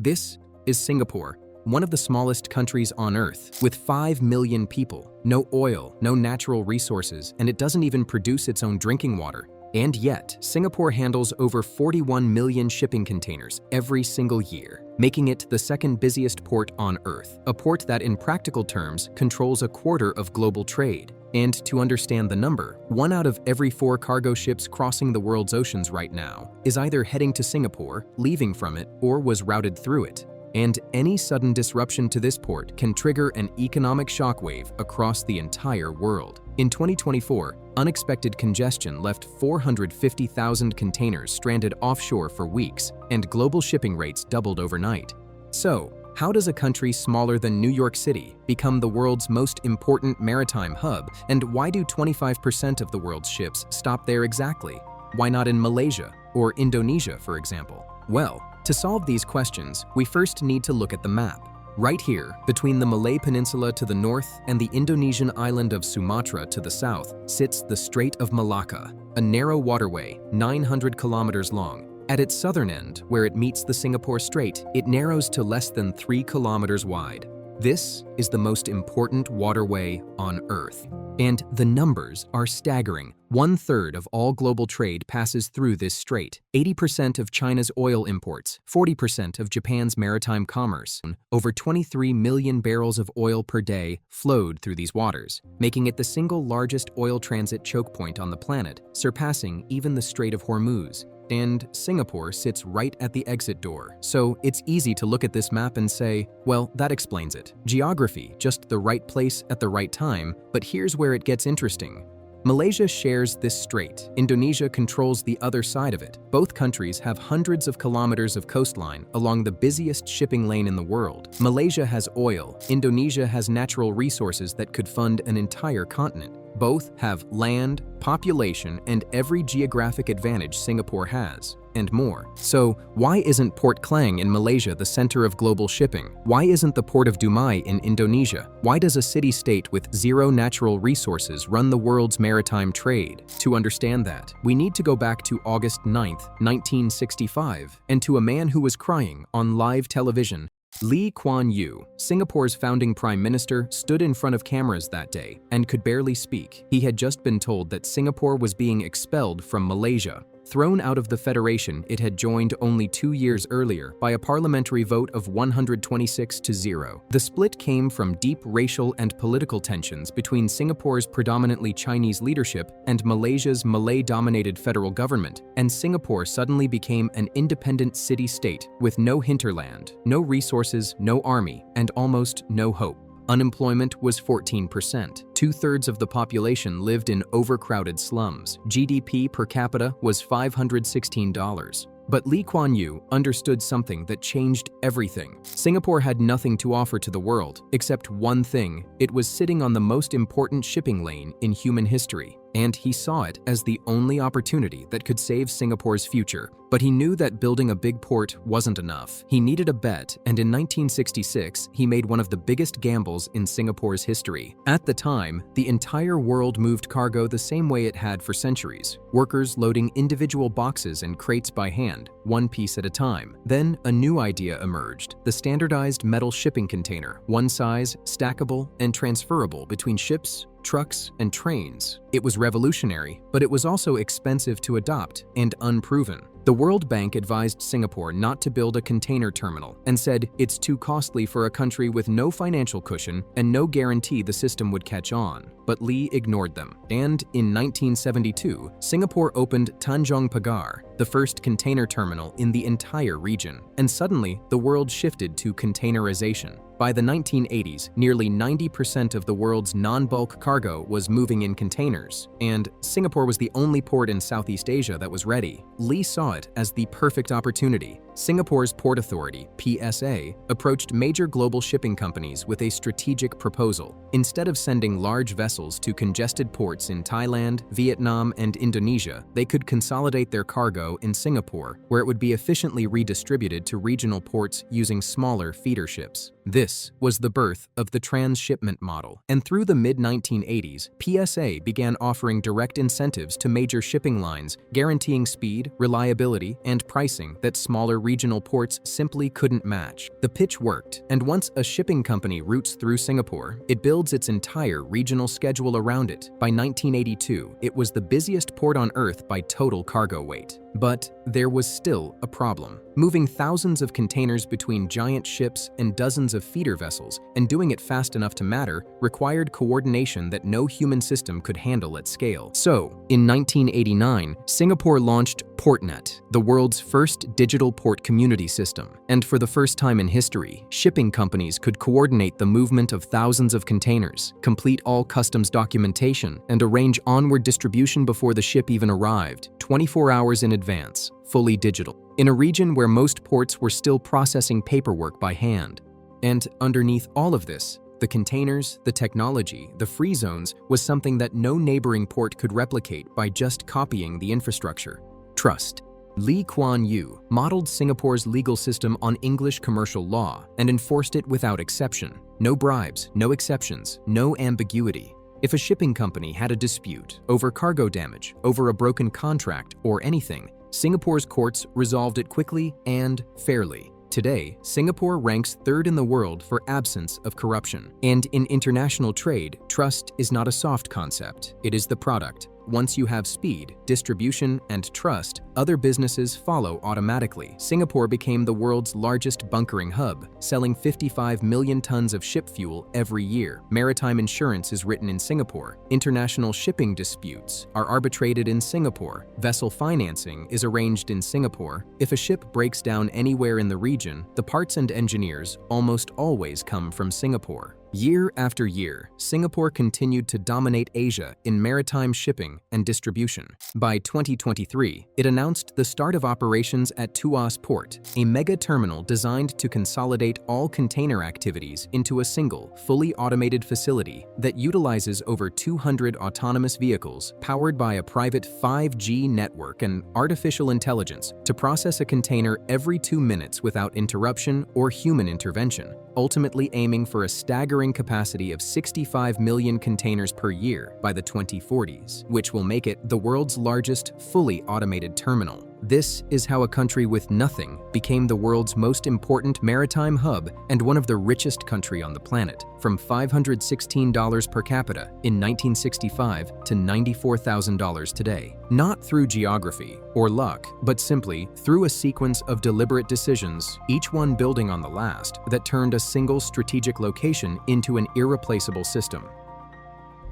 This is Singapore, one of the smallest countries on Earth, with 5 million people, no oil, no natural resources, and it doesn't even produce its own drinking water. And yet, Singapore handles over 41 million shipping containers every single year, making it the second busiest port on Earth, a port that in practical terms controls a quarter of global trade. And to understand the number, 1 out of every 4 cargo ships crossing the world's oceans right now is either heading to Singapore, leaving from it, or was routed through it. And any sudden disruption to this port can trigger an economic shockwave across the entire world. In 2024, unexpected congestion left 450,000 containers stranded offshore for weeks, and global shipping rates doubled overnight. So, how does a country smaller than New York City become the world's most important maritime hub, and why do 25% of the world's ships stop there exactly? Why not in Malaysia or Indonesia, for example? Well, to solve these questions, we first need to look at the map. Right here, between the Malay Peninsula to the north and the Indonesian island of Sumatra to the south, sits the Strait of Malacca, a narrow waterway 900 kilometers long. At its southern end, where it meets the Singapore Strait, it narrows to less than 3 kilometers wide. This is the most important waterway on Earth. And the numbers are staggering. 1/3 of all global trade passes through this strait. 80% of China's oil imports, 40% of Japan's maritime commerce, over 23 million barrels of oil per day flowed through these waters, making it the single largest oil transit choke point on the planet, surpassing even the Strait of Hormuz. And Singapore sits right at the exit door. So it's easy to look at this map and say, well, that explains it. Geography, just the right place at the right time, but here's where it gets interesting. Malaysia shares this strait. Indonesia controls the other side of it. Both countries have hundreds of kilometers of coastline along the busiest shipping lane in the world. Malaysia has oil. Indonesia has natural resources that could fund an entire continent. Both have land, population, and every geographic advantage Singapore has, and more. So, why isn't Port Klang in Malaysia the center of global shipping? Why isn't the Port of Dumai in Indonesia? Why does a city-state with zero natural resources run the world's maritime trade? To understand that, we need to go back to August 9th, 1965, and to a man who was crying on live television. Lee Kuan Yew, Singapore's founding prime minister, stood in front of cameras that day and could barely speak. He had just been told that Singapore was being expelled from Malaysia, thrown out of the federation it had joined only 2 years earlier by a parliamentary vote of 126-0. The split came from deep racial and political tensions between Singapore's predominantly Chinese leadership and Malaysia's Malay-dominated federal government, and Singapore suddenly became an independent city-state with no hinterland, no resources, no army, and almost no hope. Unemployment was 14%. 2/3 of the population lived in overcrowded slums. GDP per capita was $516. But Lee Kuan Yew understood something that changed everything. Singapore had nothing to offer to the world, except one thing: it was sitting on the most important shipping lane in human history. And he saw it as the only opportunity that could save Singapore's future. But he knew that building a big port wasn't enough. He needed a bet, and in 1966, he made one of the biggest gambles in Singapore's history. At the time, the entire world moved cargo the same way it had for centuries. Workers loading individual boxes and crates by hand, one piece at a time. Then a new idea emerged: the standardized metal shipping container, one size, stackable, and transferable between ships, trucks, and trains. It was revolutionary, but it was also expensive to adopt and unproven. The World Bank advised Singapore not to build a container terminal and said it's too costly for a country with no financial cushion and no guarantee the system would catch on. But Lee ignored them. And in 1972, Singapore opened Tanjong Pagar, the first container terminal in the entire region. And suddenly, the world shifted to containerization. By the 1980s, nearly 90% of the world's non-bulk cargo was moving in containers, and Singapore was the only port in Southeast Asia that was ready. Lee saw it as the perfect opportunity. Singapore's Port Authority, PSA, approached major global shipping companies with a strategic proposal. Instead of sending large vessels to congested ports in Thailand, Vietnam, and Indonesia, they could consolidate their cargo in Singapore, where it would be efficiently redistributed to regional ports using smaller feeder ships. This was the birth of the transshipment model, and through the mid-1980s, PSA began offering direct incentives to major shipping lines, guaranteeing speed, reliability, and pricing that smaller regional ports simply couldn't match. The pitch worked, and once a shipping company routes through Singapore, it builds its entire regional schedule around it. By 1982, it was the busiest port on Earth by total cargo weight. But there was still a problem. Moving thousands of containers between giant ships and dozens of feeder vessels, and doing it fast enough to matter, required coordination that no human system could handle at scale. So, in 1989, Singapore launched PortNet, the world's first digital port community system. And for the first time in history, shipping companies could coordinate the movement of thousands of containers, complete all customs documentation, and arrange onward distribution before the ship even arrived, 24 hours in advance, fully digital, in a region where most ports were still processing paperwork by hand. And underneath all of this, the containers, the technology, the free zones was something that no neighboring port could replicate by just copying the infrastructure. Trust. Lee Kuan Yew modeled Singapore's legal system on English commercial law and enforced it without exception. No bribes, no exceptions, no ambiguity. If a shipping company had a dispute over cargo damage, over a broken contract, or anything, Singapore's courts resolved it quickly and fairly. Today, Singapore ranks third in the world for absence of corruption. And in international trade, trust is not a soft concept, it is the product. Once you have speed, distribution, and trust, other businesses follow automatically. Singapore became the world's largest bunkering hub, selling 55 million tons of ship fuel every year. Maritime insurance is written in Singapore. International shipping disputes are arbitrated in Singapore. Vessel financing is arranged in Singapore. If a ship breaks down anywhere in the region, the parts and engineers almost always come from Singapore. Year after year, Singapore continued to dominate Asia in maritime shipping and distribution. By 2023, it announced the start of operations at Tuas Port, a mega terminal designed to consolidate all container activities into a single, fully automated facility that utilizes over 200 autonomous vehicles powered by a private 5G network and artificial intelligence to process a container every 2 minutes without interruption or human intervention, ultimately aiming for a staggering capacity of 65 million containers per year by the 2040s, which will make it the world's largest fully automated terminal. This is how a country with nothing became the world's most important maritime hub and one of the richest countries on the planet, from $516 per capita in 1965 to $94,000 today. Not through geography or luck, but simply through a sequence of deliberate decisions, each one building on the last, that turned a single strategic location into an irreplaceable system.